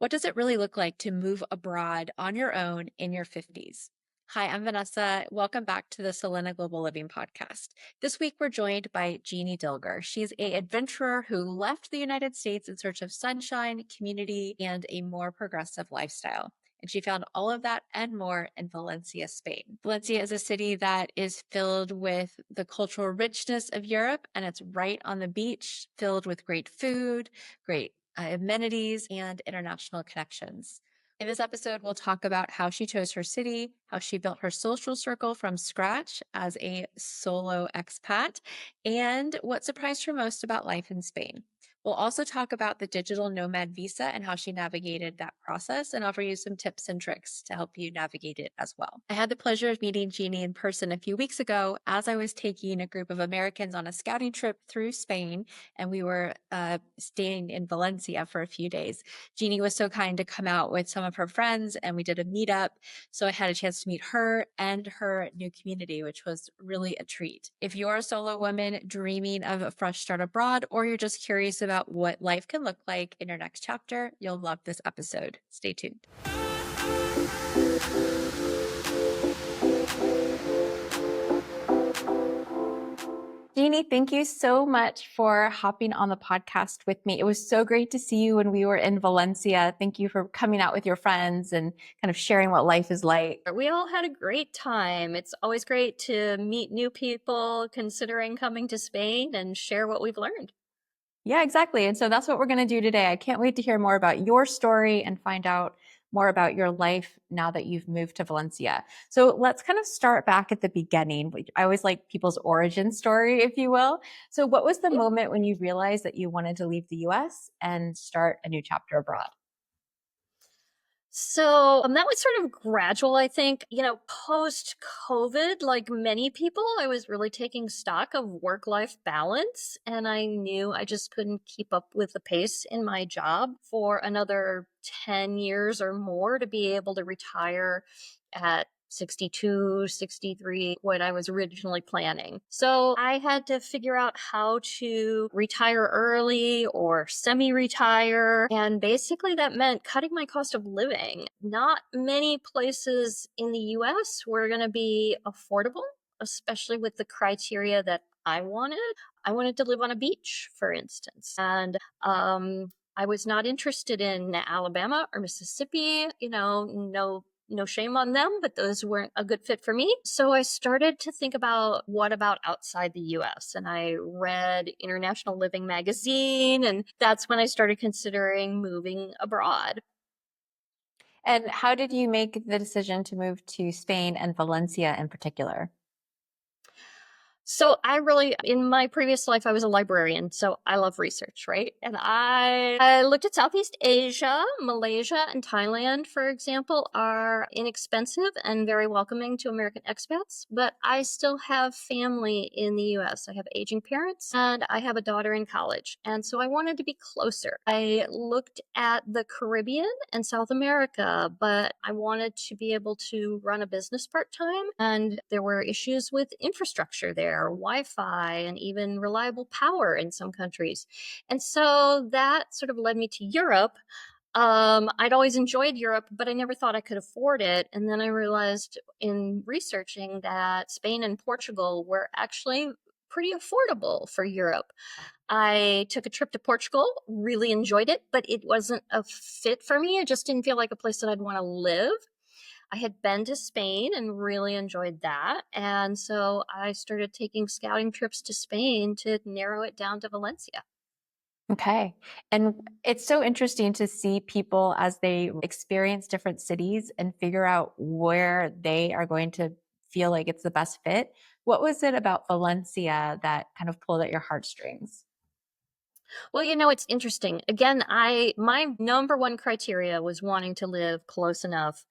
What does it really look like to move abroad on your own in your 50s? Hi, I'm Vanessa. Welcome back to the Selena Global Living podcast. This week, we're joined by Jeannie Dilger. She's a adventurer who left the United States in search of sunshine, community, and a more progressive lifestyle. And she found all of that and more in Valencia, Spain. Valencia is a city that is filled with the cultural richness of Europe, and it's right on the beach, filled with great food, great amenities, and international connections. In this episode, we'll talk about how she chose her city, how she built her social circle from scratch as a solo expat, and what surprised her most about life in Spain. We'll also talk about the Digital Nomad Visa and how she navigated that process and offer you some tips and tricks to help you navigate it as well. I had the pleasure of meeting Jeannie in person a few weeks ago as I was taking a group of Americans on a scouting trip through Spain, and we were staying in Valencia for a few days. Jeannie was so kind to come out with some of her friends, and we did a meetup. So I had a chance to meet her and her new community, which was really a treat. If you're a solo woman dreaming of a fresh start abroad, or you're just curious about what life can look like in your next chapter, you'll love this episode. Stay tuned. Jeannie, thank you so much for hopping on the podcast with me. It was so great to see you when we were in Valencia. Thank you for coming out with your friends and kind of sharing what life is like. We all had a great time. It's always great to meet new people considering coming to Spain and share what we've learned. Yeah, exactly. And so that's what we're going to do today. I can't wait to hear more about your story and find out more about your life now that you've moved to Valencia. So let's kind of start back at the beginning. I always like people's origin story, if you will. So what was the moment when you realized that you wanted to leave the US and start a new chapter abroad? So that was sort of gradual, I think. Post COVID, like many people, I was really taking stock of work life balance. And I knew I just couldn't keep up with the pace in my job for another 10 years or more to be able to retire at 62, 63, what I was originally planning. So I had to figure out how to retire early or semi-retire. And basically that meant cutting my cost of living. Not many places in the US were going to be affordable, especially with the criteria that I wanted. I wanted to live on a beach, for instance. And I was not interested in Alabama or Mississippi, no shame on them, but those weren't a good fit for me. So I started to think about what about outside the US? And I read International Living magazine, and that's when I started considering moving abroad. And how did you make the decision to move to Spain and Valencia in particular? So in my previous life, I was a librarian, so I love research, right? And I looked at Southeast Asia. Malaysia and Thailand, for example, are inexpensive and very welcoming to American expats, but I still have family in the US. I have aging parents and I have a daughter in college. And so I wanted to be closer. I looked at the Caribbean and South America, but I wanted to be able to run a business part-time, and there were issues with infrastructure there, Wi-Fi, and even reliable power in some countries. And so that sort of led me to Europe. I'd always enjoyed Europe, but I never thought I could afford it. And then I realized in researching that Spain and Portugal were actually pretty affordable for Europe. I took a trip to Portugal, really enjoyed it, but it wasn't a fit for me. It just didn't feel like a place that I'd want to live. I had been to Spain and really enjoyed that. And so I started taking scouting trips to Spain to narrow it down to Valencia. Okay. And it's so interesting to see people as they experience different cities and figure out where they are going to feel like it's the best fit. What was it about Valencia that kind of pulled at your heartstrings? Well, it's interesting. Again, my number one criteria was wanting to live close enough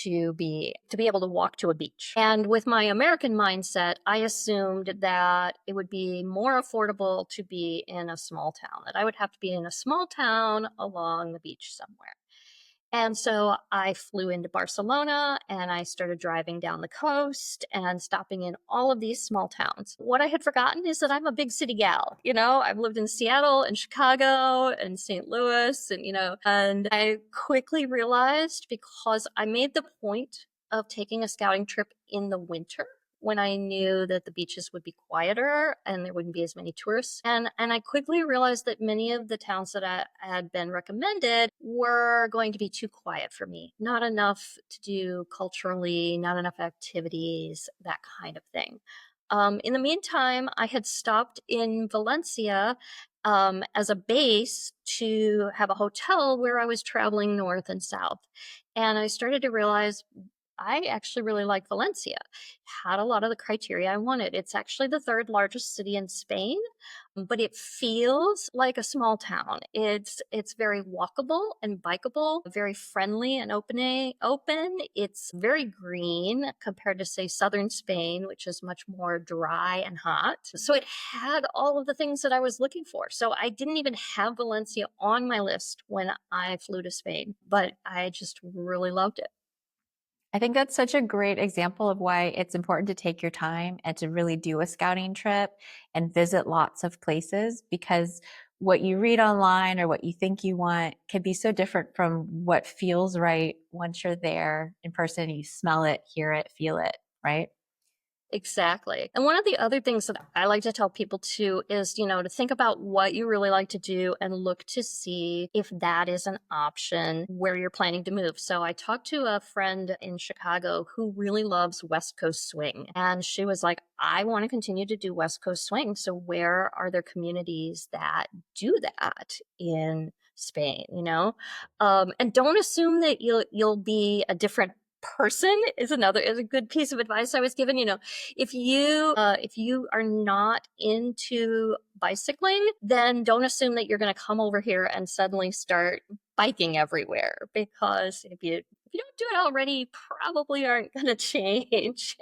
to be able to walk to a beach. And with my American mindset, I assumed that it would be more affordable to be in a small town, that I would have to be in a small town along the beach somewhere. And so I flew into Barcelona and I started driving down the coast and stopping in all of these small towns. What I had forgotten is that I'm a big city gal. I've lived in Seattle and Chicago and St. Louis, and I quickly realized, because I made the point of taking a scouting trip in the winter when I knew that the beaches would be quieter and there wouldn't be as many tourists. And I quickly realized that many of the towns that I had been recommended were going to be too quiet for me. Not enough to do culturally, not enough activities, that kind of thing. In the meantime, I had stopped in Valencia as a base to have a hotel where I was traveling north and south. And I started to realize I actually really like Valencia. Had a lot of the criteria I wanted. It's actually the third largest city in Spain, but it feels like a small town. It's very walkable and bikeable, very friendly and open. It's very green compared to, say, southern Spain, which is much more dry and hot. So it had all of the things that I was looking for. So I didn't even have Valencia on my list when I flew to Spain, but I just really loved it. I think that's such a great example of why it's important to take your time and to really do a scouting trip and visit lots of places, because what you read online or what you think you want can be so different from what feels right once you're there in person. You smell it, hear it, feel it, right? Exactly. And one of the other things that I like to tell people too is, to think about what you really like to do and look to see if that is an option where you're planning to move. So I talked to a friend in Chicago who really loves West Coast swing. And she was like, I want to continue to do West Coast swing. So where are there communities that do that in Spain, and don't assume that you'll be a different person is a good piece of advice I was given. If you are not into bicycling, then don't assume that you're going to come over here and suddenly start biking everywhere, because if you don't do it already, you probably aren't going to change.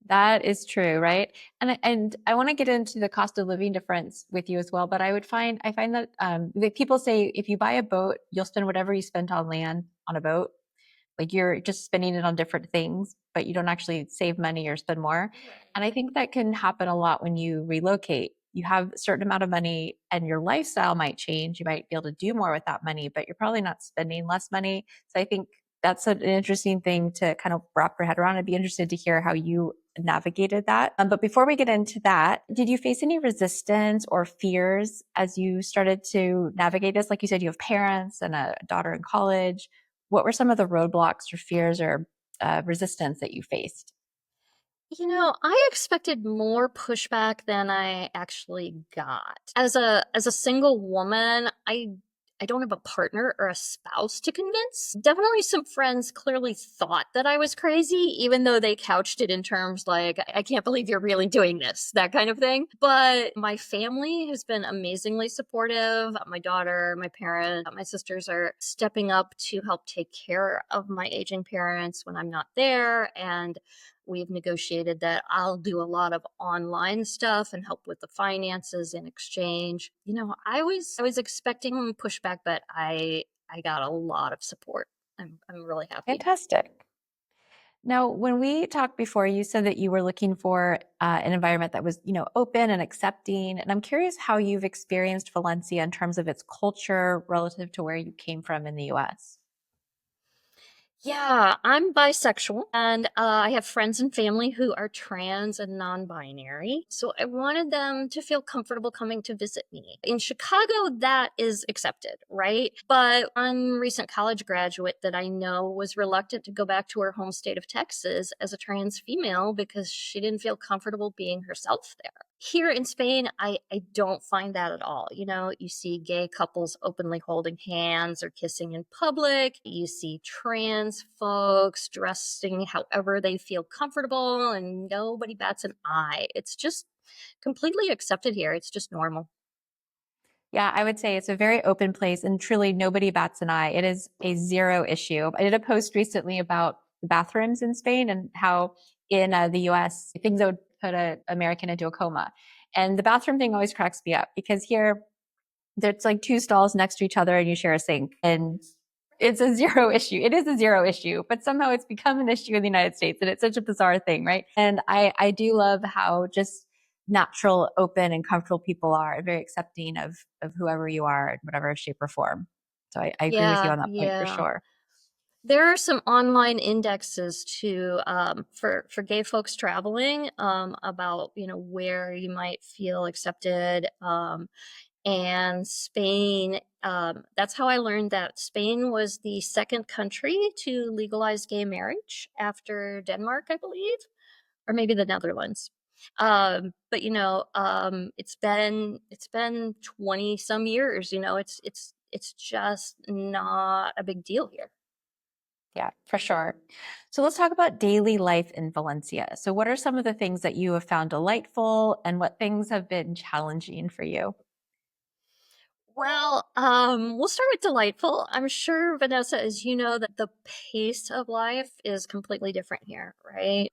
That is true, right? And I want to get into the cost of living difference with you as well. But I find that people say if you buy a boat, you'll spend whatever you spent on land on a boat. Like you're just spending it on different things, but you don't actually save money or spend more. And I think that can happen a lot when you relocate. You have a certain amount of money and your lifestyle might change. You might be able to do more with that money, but you're probably not spending less money. So I think that's an interesting thing to kind of wrap your head around. I'd be interested to hear how you navigated that. But before we get into that, did you face any resistance or fears as you started to navigate this? Like you said, you have parents and a daughter in college. What were some of the roadblocks or fears or resistance that you faced? I expected more pushback than I actually got. As a single woman, I don't have a partner or a spouse to convince. Definitely some friends clearly thought that I was crazy, even though they couched it in terms like, I can't believe you're really doing this, that kind of thing. But my family has been amazingly supportive. My daughter, my parents, my sisters are stepping up to help take care of my aging parents when I'm not there. And we've negotiated that I'll do a lot of online stuff and help with the finances in exchange. I was expecting pushback, but I got a lot of support. I'm really happy. Fantastic. Now, when we talked before, you said that you were looking for an environment that was, open and accepting. And I'm curious how you've experienced Valencia in terms of its culture relative to where you came from in the US. Yeah, I'm bisexual and I have friends and family who are trans and non binary. So I wanted them to feel comfortable coming to visit me. In Chicago, that is accepted, right? But one recent college graduate that I know was reluctant to go back to her home state of Texas as a trans female because she didn't feel comfortable being herself there. Here in Spain, I don't find that at all. You see gay couples openly holding hands or kissing in public. You see trans folks dressing however they feel comfortable, and nobody bats an eye. It's just completely accepted here. It's just normal. Yeah, I would say it's a very open place and truly nobody bats an eye. It is a zero issue. I did a post recently about bathrooms in Spain and how in the US, things that would put an American into a coma. And the bathroom thing always cracks me up because here there's like two stalls next to each other and you share a sink. And It's a zero issue. It is a zero issue, but somehow it's become an issue in the United States. And it's such a bizarre thing, right? And I do love how just natural, open, and comfortable people are, and very accepting of whoever you are in whatever shape or form. So I agree with you Yeah, on that point for yeah. sure. There are some online indexes to for gay folks traveling about where you might feel accepted. And Spain, that's how I learned that Spain was the second country to legalize gay marriage after Denmark, I believe, or maybe the Netherlands. But it's been 20 some years. It's just not a big deal here. Yeah, for sure. So let's talk about daily life in Valencia. So, what are some of the things that you have found delightful, and what things have been challenging for you? Well, we'll start with delightful. I'm sure, Vanessa, as you know, that the pace of life is completely different here, right?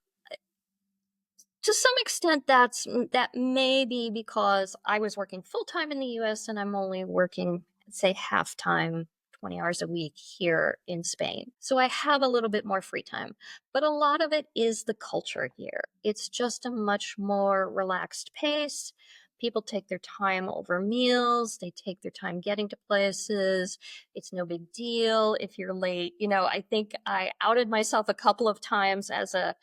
To some extent, that may be because I was working full time in the US and I'm only working, say, half time, 20 hours a week here in Spain. So I have a little bit more free time. But a lot of it is the culture here. It's just a much more relaxed pace. People take their time over meals, they take their time getting to places. It's no big deal if you're late. I think I outed myself a couple of times as a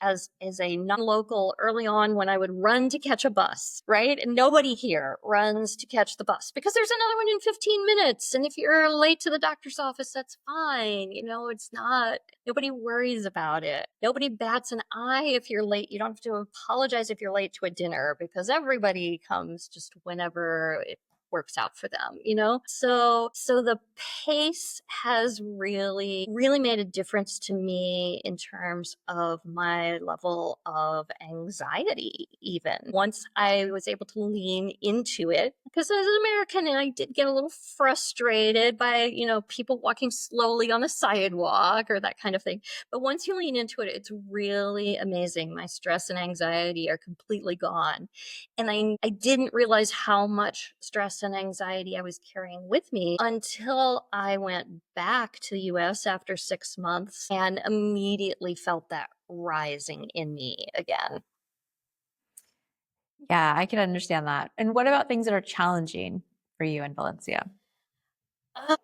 non-local early on when I would run to catch a bus, right? And nobody here runs to catch the bus because there's another one in 15 minutes. And if you're late to the doctor's office, that's fine. It's not, nobody worries about it. Nobody bats an eye if you're late. You don't have to apologize if you're late to a dinner because everybody comes just whenever it works out for them. So the pace has really made a difference to me in terms of my level of anxiety. Even once I was able to lean into it, because as an American I did get a little frustrated by people walking slowly on the sidewalk or that kind of thing. But once you lean into it, it's really amazing. My stress and anxiety are completely gone. And I didn't realize how much stress and anxiety I was carrying with me until I went back to the US after 6 months and immediately felt that rising in me again. Yeah, I can understand that. And what about things that are challenging for you in Valencia? Uh,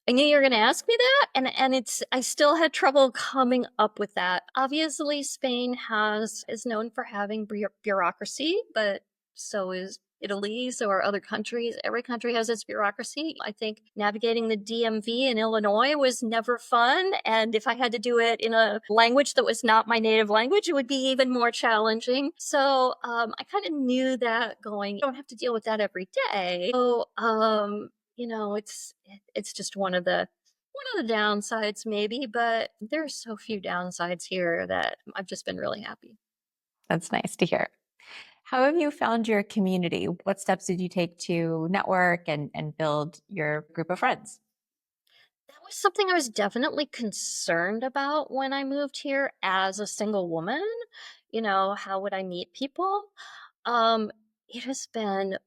I knew you were going to ask me that, and I still had trouble coming up with that. Obviously, Spain is known for having bureaucracy, but so is Italy, so are other countries. Every country has its bureaucracy. I think navigating the DMV in Illinois was never fun, and if I had to do it in a language that was not my native language, it would be even more challenging. So I kind of knew that going. You don't have to deal with that every day. So it's just one of the downsides maybe, but there's so few downsides here that I've just been really happy. That's nice to hear. How have you found your community? What steps did you take to network and build your group of friends? That was something I was definitely concerned about when I moved here as a single woman. How would I meet people? Um, it has been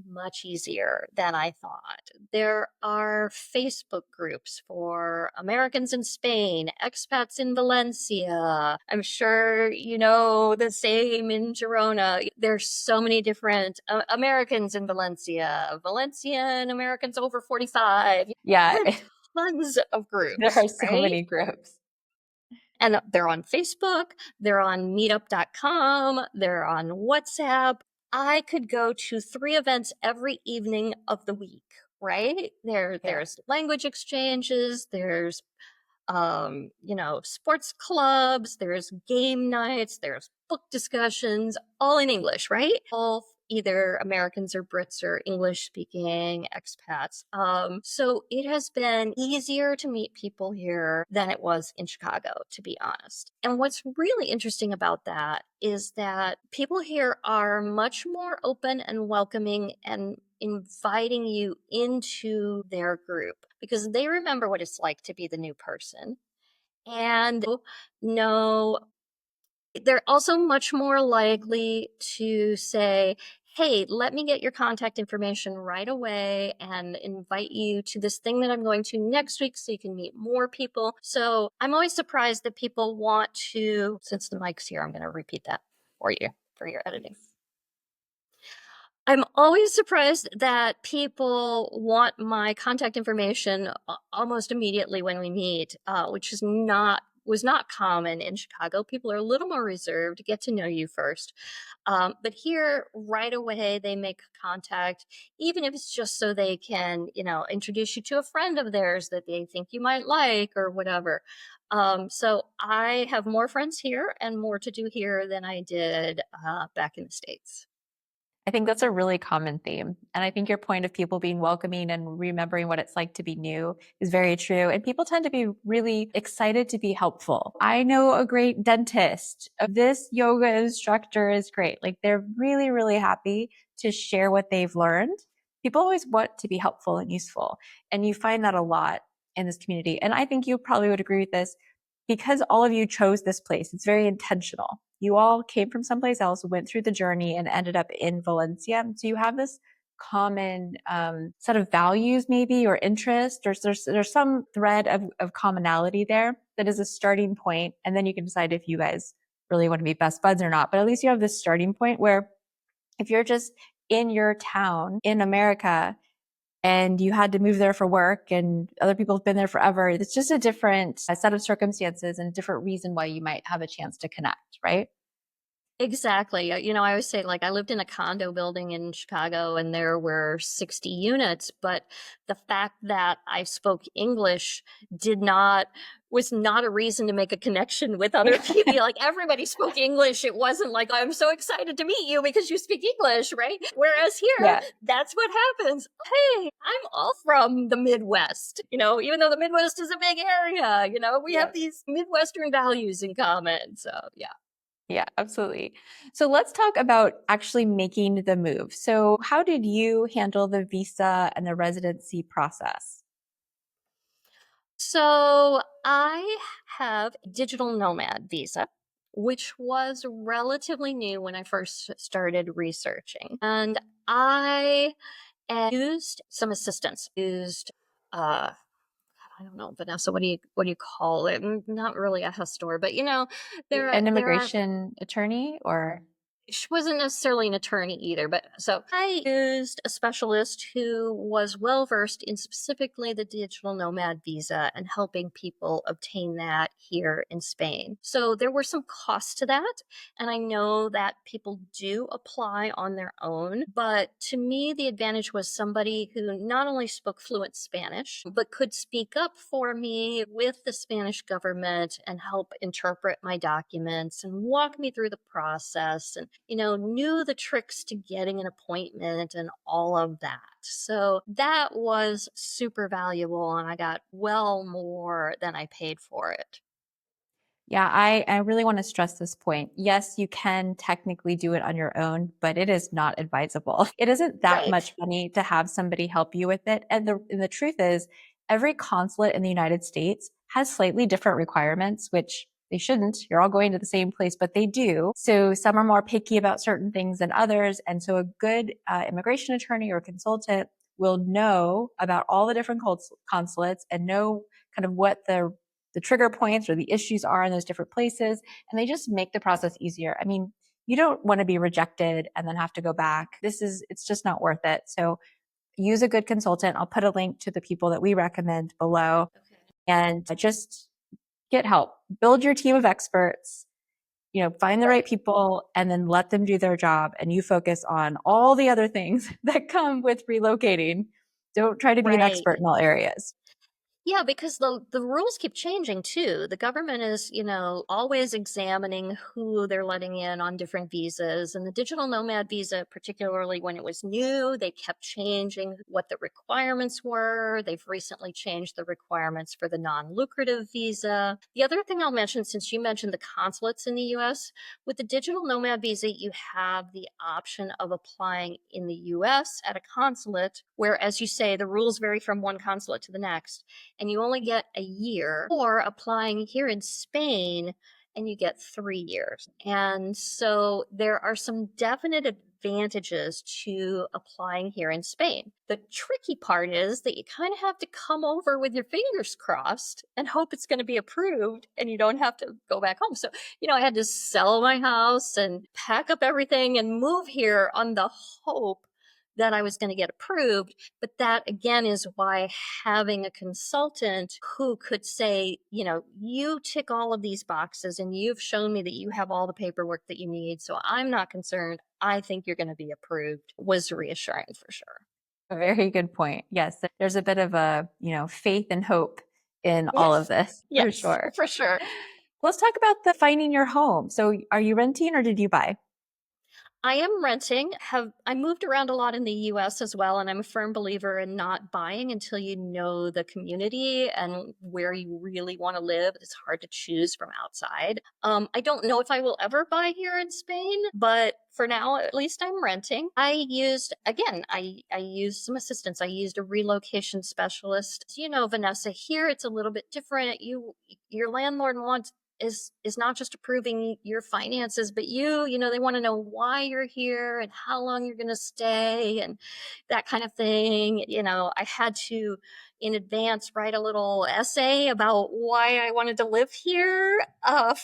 much easier than I thought. There are Facebook groups for Americans in Spain, expats in Valencia. I'm sure you know the same in Girona. There's so many different Americans in Valencia, Valencian Americans over 45. Yeah, There are tons of there groups, are so right? many groups. And they're on Facebook, they're on meetup.com, they're on WhatsApp. I could go to 3 events every evening of the week, right? Yeah. There's language exchanges, there's sports clubs, there's game nights, there's book discussions, all in English, right? All either Americans or Brits or English speaking expats. So it has been easier to meet people here than it was in Chicago, to be honest. And what's really interesting about that is that people here are much more open and welcoming and inviting you into their group because they remember what it's like to be the new person. And no, they're also much more likely to say, hey, let me get your contact information right away and invite you to this thing that I'm going to next week so you can meet more people. So I'm always surprised that people want to, since the mic's here, I'm going to repeat that for you for your editing. Please. I'm always surprised that people want my contact information almost immediately when we meet, which is not was not common in Chicago. People are a little more reserved, get to know you first. But here, right away, they make contact, even if it's just so they can, introduce you to a friend of theirs that they think you might like or whatever. So I have more friends here and more to do here than I did back in the States. I think that's a really common theme. And I think your point of people being welcoming and remembering what it's like to be new is very true. And people tend to be really excited to be helpful. I know a great dentist. This yoga instructor is great. Like they're really, really happy to share what they've learned. People always want to be helpful and useful. And you find that a lot in this community. And I think you probably would agree with this because all of you chose this place. It's very intentional. You all came from someplace else, went through the journey, and ended up in Valencia. So you have this common set of values, maybe, or interest. There's some thread of commonality there that is a starting point, and then you can decide if you guys really want to be best buds or not. But at least you have this starting point where if you're just in your town in America and you had to move there for work and other people have been there forever, it's just a different set of circumstances and a different reason why you might have a chance to connect, right? Exactly. I always say, like, I lived in a condo building in Chicago and there were 60 units, but the fact that I spoke English was not a reason to make a connection with other people. Like, everybody spoke English. It wasn't like, I'm so excited to meet you because you speak English, right? Whereas here, Yeah. that's what happens. Hey, I'm all from the Midwest, even though the Midwest is a big area, we Yeah. have these Midwestern values in common. So, yeah. Yeah, absolutely. So let's talk about actually making the move. So, how did you handle the visa and the residency process? So I have a digital nomad visa, which was relatively new when I first started researching. And I used some assistance, used I don't know, Vanessa, what do you call it? Not really a Hestor, but An there are immigration attorney or she wasn't necessarily an attorney either, but so I used a specialist who was well versed in specifically the digital nomad visa and helping people obtain that here in Spain. So there were some costs to that. And I know that people do apply on their own. But to me, the advantage was somebody who not only spoke fluent Spanish, but could speak up for me with the Spanish government and help interpret my documents and walk me through the process and knew the tricks to getting an appointment and all of that. So that was super valuable, and I got well more than I paid for it. yeah, I really want to stress this point. Yes, you can technically do it on your own, but it is not advisable. It isn't that Right. much money to have somebody help you with it. And the truth is, every consulate in the United States has slightly different requirements, which they shouldn't. You're all going to the same place, but they do. So some are more picky about certain things than others. And so a good immigration attorney or consultant will know about all the different consulates and know kind of what the trigger points or the issues are in those different places. And they just make the process easier. I mean, you don't want to be rejected and then have to go back. It's just not worth it. So use a good consultant. I'll put a link to the people that we recommend below and just get help. Build your team of experts, find the right Right. people and then let them do their job. And you focus on all the other things that come with relocating. Don't try to be an Right. expert in all areas. Yeah, because the rules keep changing too. The government is, always examining who they're letting in on different visas. And the digital nomad visa, particularly when it was new, they kept changing what the requirements were. They've recently changed the requirements for the non-lucrative visa. The other thing I'll mention, since you mentioned the consulates in the US, with the digital nomad visa, you have the option of applying in the US at a consulate, where, as you say, the rules vary from one consulate to the next and you only get a year, or applying here in Spain and you get 3 years. And so there are some definite advantages to applying here in Spain. The tricky part is that you kind of have to come over with your fingers crossed and hope it's going to be approved and you don't have to go back home. So, I had to sell my house and pack up everything and move here on the hope that I was going to get approved. But that again is why having a consultant who could say, you tick all of these boxes and you've shown me that you have all the paperwork that you need. So I'm not concerned. I think you're going to be approved was reassuring for sure. A very good point. Yes, there's a bit of a, faith and hope in all of Yes. this for Yes, sure. for sure. Let's talk about the finding your home. So are you renting or did you buy? I am renting. I moved around a lot in the US as well, and I'm a firm believer in not buying until you know the community and where you really want to live. It's hard to choose from outside. I don't know if I will ever buy here in Spain, but for now, at least I'm renting. I used some assistance. I used a relocation specialist. As you know, Vanessa, here it's a little bit different. Your landlord wants is not just approving your finances, but they want to know why you're here and how long you're going to stay and that kind of thing. I had to in advance write a little essay about why I wanted to live here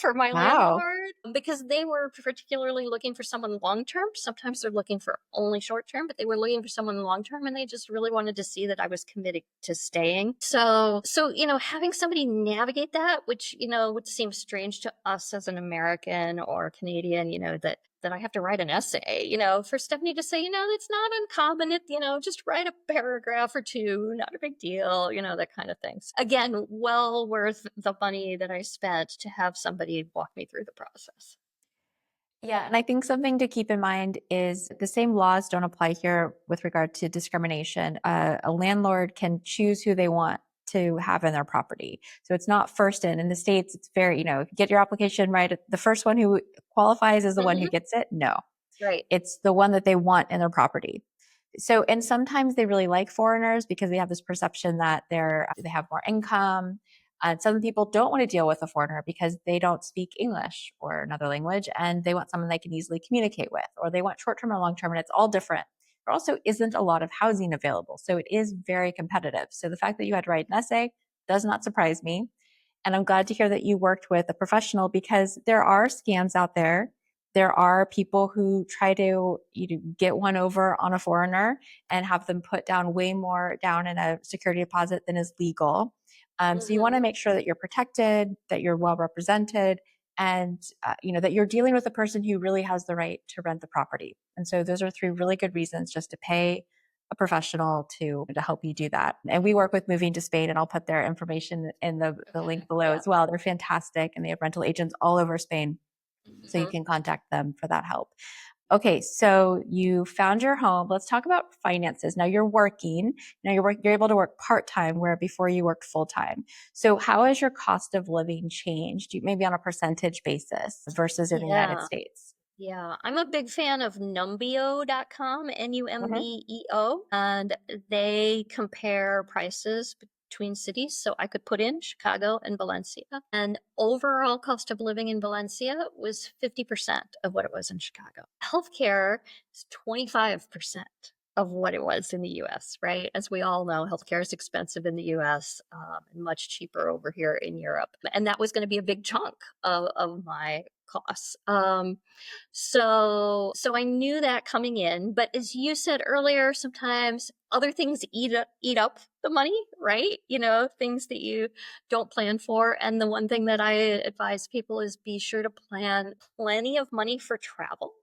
for my Wow. landlord because they were particularly looking for someone long term. Sometimes they're looking for only short term, but they were looking for someone long term and they just really wanted to see that I was committed to staying. So having somebody navigate that, which would seem strange to us as an American or Canadian, that I have to write an essay, for Stephanie to say, it's not uncommon. Just write a paragraph or two, not a big deal, that kind of things. Again, well worth the money that I spent to have somebody walk me through the process. Yeah, and I think something to keep in mind is the same laws don't apply here with regard to discrimination. A landlord can choose who they want to have in their property. So it's not first in. In the States, it's very, if you get your application right, the first one who qualifies is the one who Mm-hmm. gets it. No, Right. it's the one that they want in their property. So, and sometimes they really like foreigners because they have this perception that they have more income. And some people don't want to deal with a foreigner because they don't speak English or another language and they want someone they can easily communicate with, or they want short term or long term, and it's all different. There also isn't a lot of housing available. So it is very competitive. So the fact that you had to write an essay does not surprise me. And I'm glad to hear that you worked with a professional because there are scams out there. There are people who try to get one over on a foreigner and have them put down way more down in a security deposit than is legal. So you want to Mm-hmm. make sure that you're protected, that you're well represented, and that you're dealing with a person who really has the right to rent the property. And so those are three really good reasons just to pay a professional to help you do that. And we work with Moving to Spain, and I'll put their information in the link below Yeah. as well. They're fantastic, and they have rental agents all over Spain, so you Mm-hmm. can contact them for that help. Okay, so you found your home. Let's talk about finances. Now you're working. Now you're able to work part-time where before you worked full-time. So how has your cost of living changed? Maybe on a percentage basis versus in the United Yeah. States? Yeah, I'm a big fan of numbeo.com, Mhm. Numbeo, and they compare prices between cities. So I could put in Chicago and Valencia, and overall cost of living in Valencia was 50% of what it was in Chicago. Healthcare is 25% of what it was in the US, right? As we all know, healthcare is expensive in the US and much cheaper over here in Europe. And that was going to be a big chunk of my costs. So I knew that coming in, but as you said earlier, sometimes other things eat up the money, right? Things that you don't plan for. And the one thing that I advise people is be sure to plan plenty of money for travel.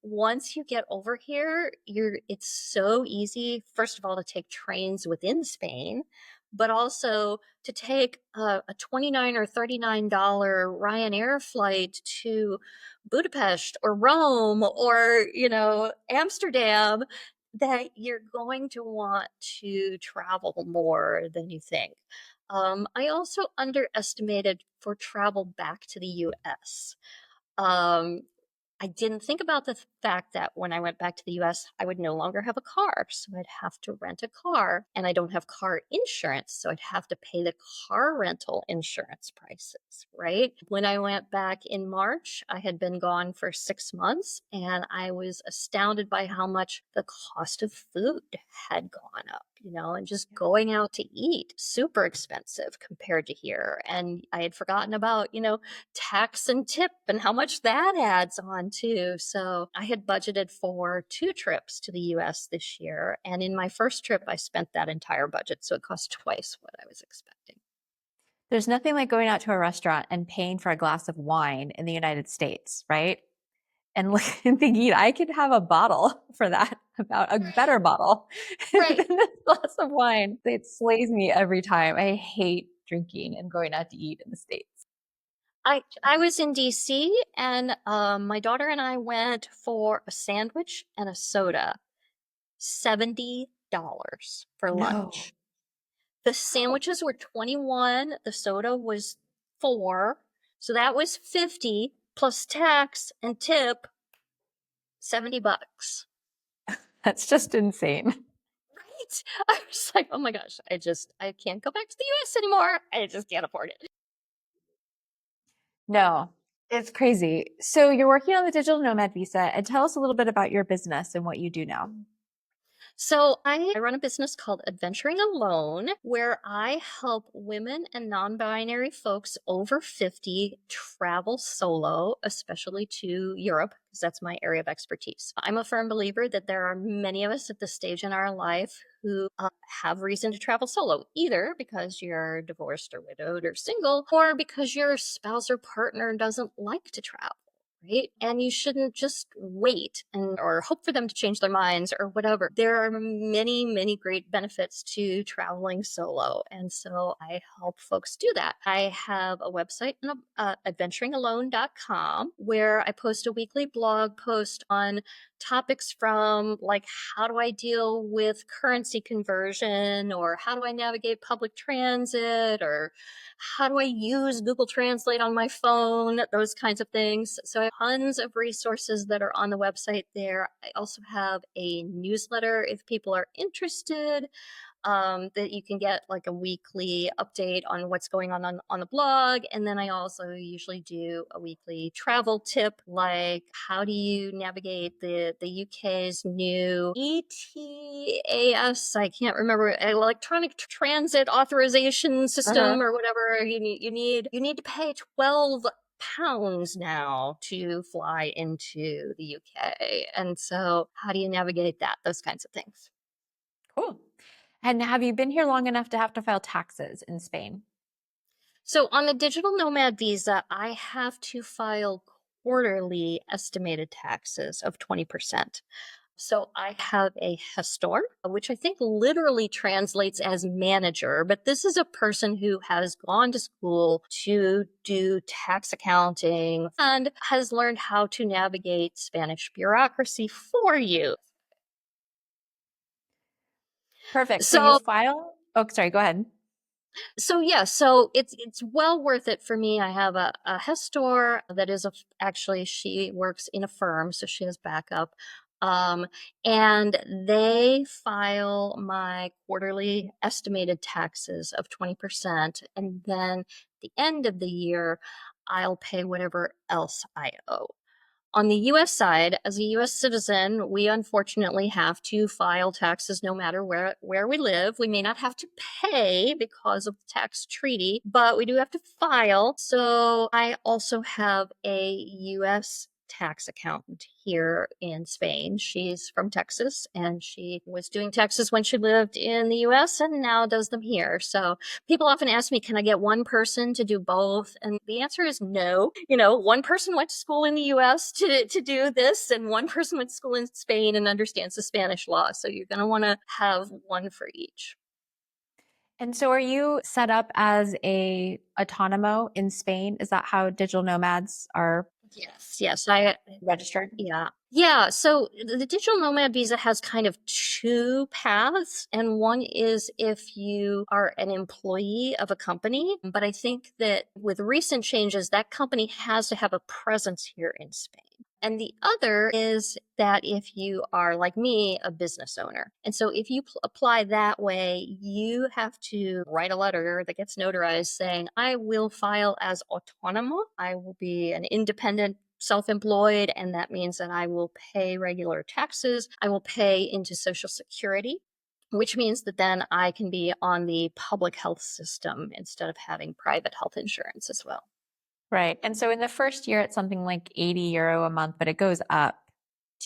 Once you get over here, it's so easy, first of all, to take trains within Spain, but also to take a 29 or $39 Ryanair flight to Budapest or Rome or, Amsterdam, that you're going to want to travel more than you think. I also underestimated for travel back to the US. Um, I didn't think about the fact that when I went back to the US, I would no longer have a car. So I'd have to rent a car, and I don't have car insurance. So I'd have to pay the car rental insurance prices, right? When I went back in March, I had been gone for 6 months, and I was astounded by how much the cost of food had gone up, and just going out to eat, super expensive compared to here. And I had forgotten about, tax and tip and how much that adds on too. So I had budgeted for 2 trips to the US this year. And in my first trip, I spent that entire budget. So it cost twice what I was expecting. There's nothing like going out to a restaurant and paying for a glass of wine in the United States, right? And and thinking I could have a bottle for that, about a better bottle than Right. this glass of wine. It slays me every time. I hate drinking and going out to eat in the States. I was in DC, and my daughter and I went for a sandwich and a soda, $70 for No. lunch. The Wow. sandwiches were 21, the soda was 4, so that was 50 plus tax and tip, $70. That's just insane. Right? I was like, "Oh my gosh, I can't go back to the US anymore. I just can't afford it." No, it's crazy. So you're working on the digital nomad visa, and tell us a little bit about your business and what you do now. So I run a business called Adventuring Alone, where I help women and non-binary folks over 50 travel solo, especially to Europe, because that's my area of expertise. I'm a firm believer that there are many of us at this stage in our life who have reason to travel solo, either because you're divorced or widowed or single, or because your spouse or partner doesn't like to travel. Right? And you shouldn't just wait and or hope for them to change their minds or whatever. There are many, many great benefits to traveling solo. And so I help folks do that. I have a website, adventuringalone.com, where I post a weekly blog post on topics from like how do I deal with currency conversion, or how do I navigate public transit, or how do I use Google Translate on my phone, those kinds of things. So I have tons of resources that are on the website there. I also have a newsletter if people are interested, that you can get like a weekly update on what's going on the blog. And then I also usually do a weekly travel tip, like how do you navigate the UK's new ETAS, I can't remember, electronic transit authorization Uh-huh. system or whatever. You need to pay £12 now to fly into the UK. And so how do you navigate that? Those kinds of things. Cool. And have you been here long enough to have to file taxes in Spain? So on the digital nomad visa, I have to file quarterly estimated taxes of 20%. So I have a gestor, which I think literally translates as manager, but this is a person who has gone to school to do tax accounting and has learned how to navigate Spanish bureaucracy for you. Perfect. So you So file. Oh, sorry, go ahead. so it's well worth it for me. I have a gestor that is actually, she works in a firm, so she has backup. Um, and they file my quarterly estimated taxes of 20%. And then at the end of the year, I'll pay whatever else I owe. On the US side, as a US citizen, we unfortunately have to file taxes no matter where we live. We may not have to pay because of the tax treaty, but we do have to file. So I also have a US tax accountant here in Spain. She's from Texas, and she was doing taxes when she lived in the US and now does them here. So people often ask me, can I get one person to do both? And the answer is no. One person went to school in the US to do this, and one person went to school in Spain and understands the Spanish law. So you're going to want to have one for each. And so are you set up as a autonomo in Spain? Is that how digital nomads are Yes, I registered? yeah. Yeah, so the digital nomad visa has kind of two paths, and one is if you are an employee of a company, but I think that with recent changes, that company has to have a presence here in Spain. And the other is that if you are, like me, a business owner. And so if you apply that way, you have to write a letter that gets notarized saying, I will file as autonomo. I will be an independent self-employed, and that means that I will pay regular taxes. I will pay into Social Security, which means that then I can be on the public health system instead of having private health insurance as well. Right. And so in the first year, it's something like €80 a month, but it goes up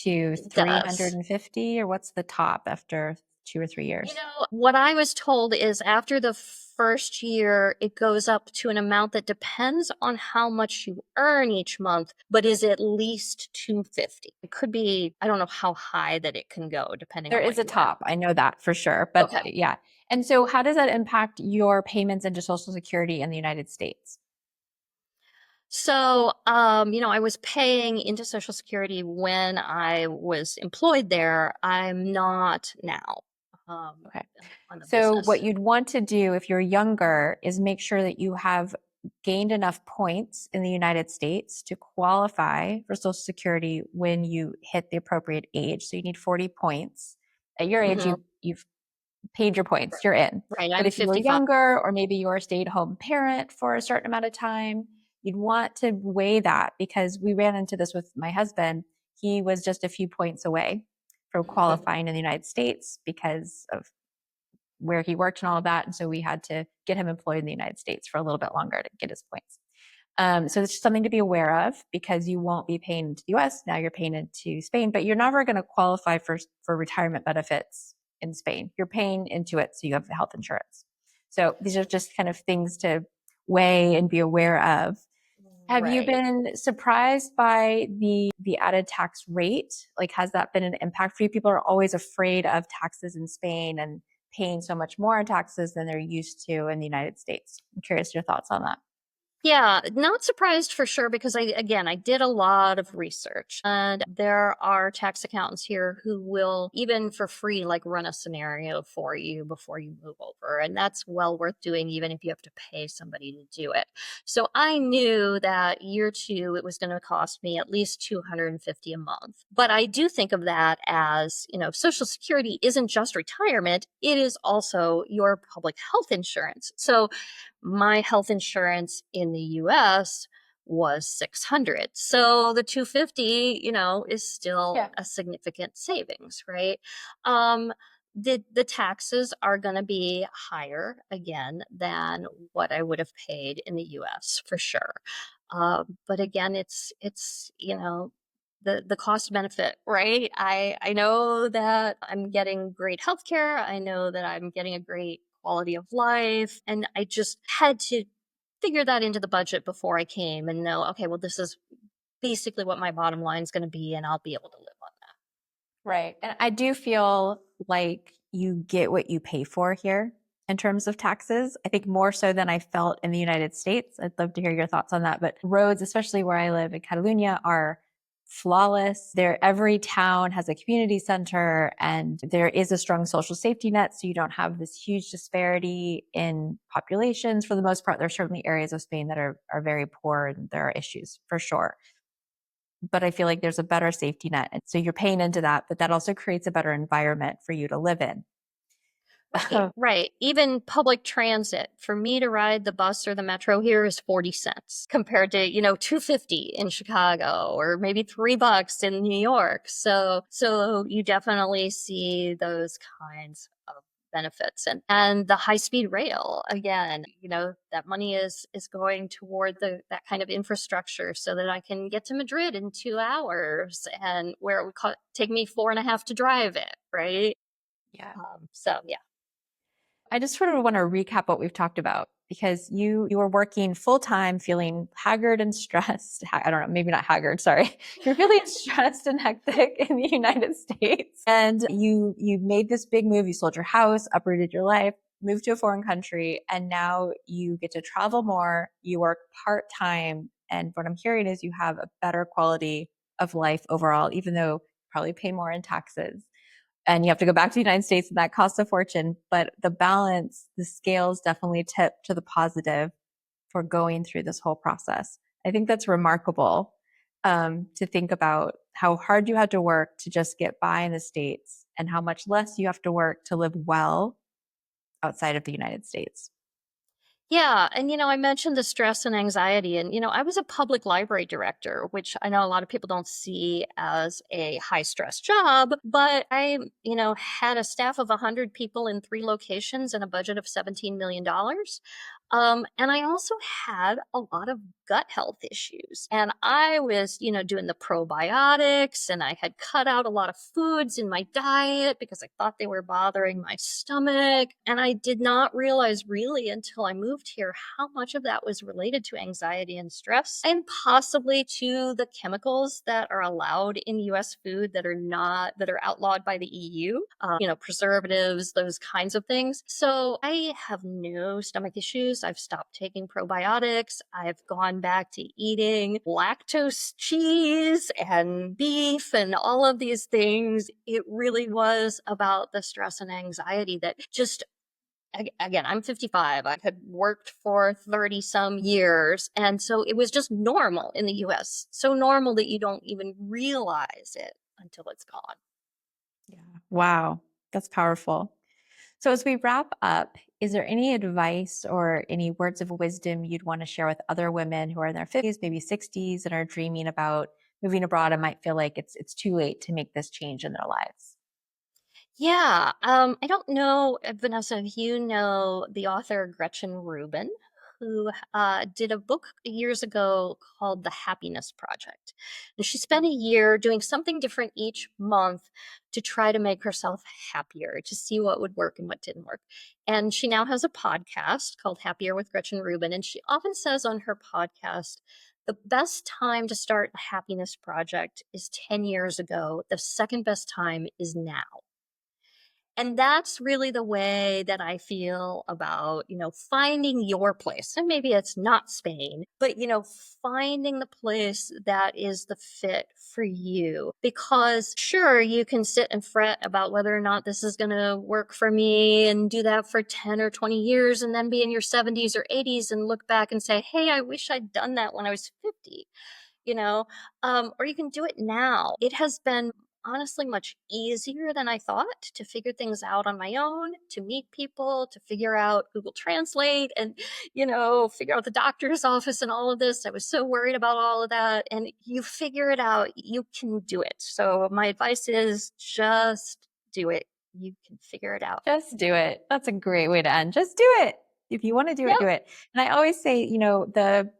to It does. 350, or what's the top after 2 or 3 years? What I was told is after the first year, it goes up to an amount that depends on how much you earn each month, but is at least 250. It could be, I don't know how high that it can go depending There on is what a you earn. top. I know that for sure. But Okay. yeah. And so how does that impact your payments into Social Security in the United States? So, I was paying into Social Security when I was employed there. I'm not now, um, Okay. on the So what business. you'd want to do if you're younger is make sure that you have gained enough points in the United States to qualify for Social Security when you hit the appropriate age. So you need 40 points. At your age, Hmm. you've paid your points, you're in. Right. But I'm if you were 55. younger, or maybe you're a stay-at-home parent for a certain amount of time, you'd want to weigh that, because we ran into this with my husband. He was just a few points away from qualifying in the United States because of where he worked and all of that. And so we had to get him employed in the United States for a little bit longer to get his points. So it's just something to be aware of, because you won't be paying into the US. Now you're paying into Spain, but you're never going to qualify for retirement benefits in Spain. You're paying into it, so you have the health insurance. So these are just kind of things to weigh and be aware of. Have you Right. been surprised by the added tax rate? Like, has that been an impact for you? People are always afraid of taxes in Spain and paying so much more in taxes than they're used to in the United States. I'm curious your thoughts on that. Yeah, not surprised for sure because I did a lot of research and there are tax accountants here who will even for free like run a scenario for you before you move over, and that's well worth doing even if you have to pay somebody to do it. So I knew that year 2 it was going to cost me at least 250 a month. But I do think of that as, Social Security isn't just retirement, it is also your public health insurance. So my health insurance in the US was 600. So the 250, is still Yeah. a significant savings, right? Um the taxes are going to be higher again than what I would have paid in the US for sure. But again, it's the cost benefit, right? I know that I'm getting great healthcare. I know that I'm getting a great quality of life. And I just had to figure that into the budget before I came and know, okay, well, this is basically what my bottom line is going to be, and I'll be able to live on Right. And I do feel like you get what you pay for here in terms of taxes. I think more so than I felt in the United States. I'd love to hear your thoughts on that. But roads, especially where I live in Catalonia, are flawless. Every town has a community center, and there is a strong social safety net. So you don't have this huge disparity in populations. For the most part, there are certainly areas of Spain that are very poor, and there are issues for sure, but I feel like there's a better safety net. And so you're paying into that, but that also creates a better environment for you to live in. that. Right, right. Even public transit, for me to ride the bus or the metro here is 40 cents compared to, 250 in Chicago or maybe $3 in New York. So you definitely see those kinds of benefits, and the high speed rail again, that money is going toward that kind of infrastructure so that I can get to Madrid in 2 hours, and where it would take me 4.5 to drive it, right? Yeah. So yeah. I just sort of want to recap what we've talked about, because you were working full time, feeling haggard and stressed. I don't know, maybe not haggard, sorry. You're feeling stressed and hectic in the United States. And you made this big move. You sold your house, uprooted your life, moved to a foreign country, and now you get to travel more. You work part-time. And what I'm hearing is you have a better quality of life overall, even though you probably pay more in taxes and you have to go back to the United States, and that costs a fortune. But the balance, the scales definitely tip to the positive for going through this whole process. I think that's remarkable. to think about how hard you had to work to just get by in the States and how much less you have to work to live well outside of the United States. Yeah. And, I mentioned the stress and anxiety. And, I was a public library director, which I know a lot of people don't see as a high stress job, but I, had a staff of 100 people in 3 locations and a budget of $17 million. And I also had a lot of gut health issues. And I was, doing the probiotics, and I had cut out a lot of foods in my diet because I thought they were bothering my stomach. And I did not realize really until I moved here how much of that was related to anxiety and stress, and possibly to the chemicals that are allowed in US food that are outlawed by the EU, preservatives, those kinds of things. So I have no stomach issues. I've stopped taking probiotics. I've gone back to eating lactose cheese and beef and all of these things. It really was about the stress and anxiety that just, again, I'm 55. I had worked for 30 some years. And so it was just normal in the US. So normal that you don't even realize it until it's gone. Yeah. Wow. That's powerful. So, as we wrap up, is there any advice or any words of wisdom you'd want to share with other women who are in their 50s, maybe 60s, and are dreaming about moving abroad and might feel like it's too late to make this change in their lives? Yeah. I don't know, Vanessa, if you know the author Gretchen Rubin, who did a book years ago called The Happiness Project. And she spent a year doing something different each month to try to make herself happier, to see what would work and what didn't work. And she now has a podcast called Happier with Gretchen Rubin. And she often says on her podcast, the best time to start a happiness project is 10 years ago. The second best time is now. And that's really the way that I feel about, finding your place. And maybe it's not Spain, but, finding the place that is the fit for you. Because sure, you can sit and fret about whether or not this is going to work for me and do that for 10 or 20 years and then be in your 70s or 80s and look back and say, hey, I wish I'd done that when I was 50. Or you can do it now. It has been honestly much easier than I thought to figure things out on my own, to meet people, to figure out Google Translate and, figure out the doctor's office and all of this. I was so worried about all of that. And you figure it out, you can do it. So my advice is just do it. You can figure it out. Just do it. That's a great way to end. Just do it. If you want to do it, Yep. do it. And I always say, the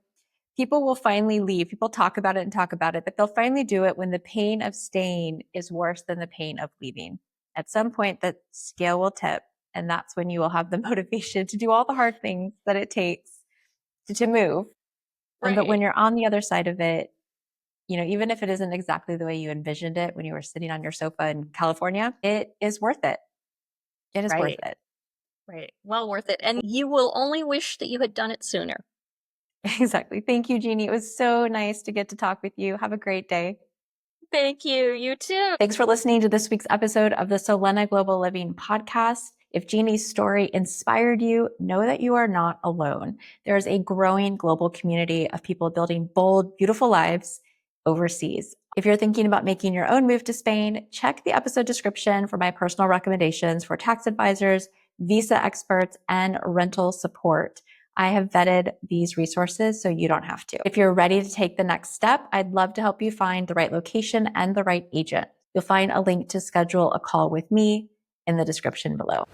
people will finally leave. People talk about it and talk about it, but they'll finally do it when the pain of staying is worse than the pain of leaving. At some point, the scale will tip, and that's when you will have the motivation to do all the hard things that it takes to move. But when Right. you're on the other side of it, even if it isn't exactly the way you envisioned it when you were sitting on your sofa in California, it is worth it. It is worth Right. it. Right. Well worth it. And you will only wish that you had done it sooner. Exactly. Thank you, Jeannie. It was so nice to get to talk with you. Have a great day. Thank you. You too. Thanks for listening to this week's episode of the Solena Global Living podcast. If Jeannie's story inspired you, know that you are not alone. There is a growing global community of people building bold, beautiful lives overseas. If you're thinking about making your own move to Spain, check the episode description for my personal recommendations for tax advisors, visa experts, and rental support. I have vetted these resources so you don't have to. If you're ready to take the next step, I'd love to help you find the right location and the right agent. You'll find a link to schedule a call with me in the description below.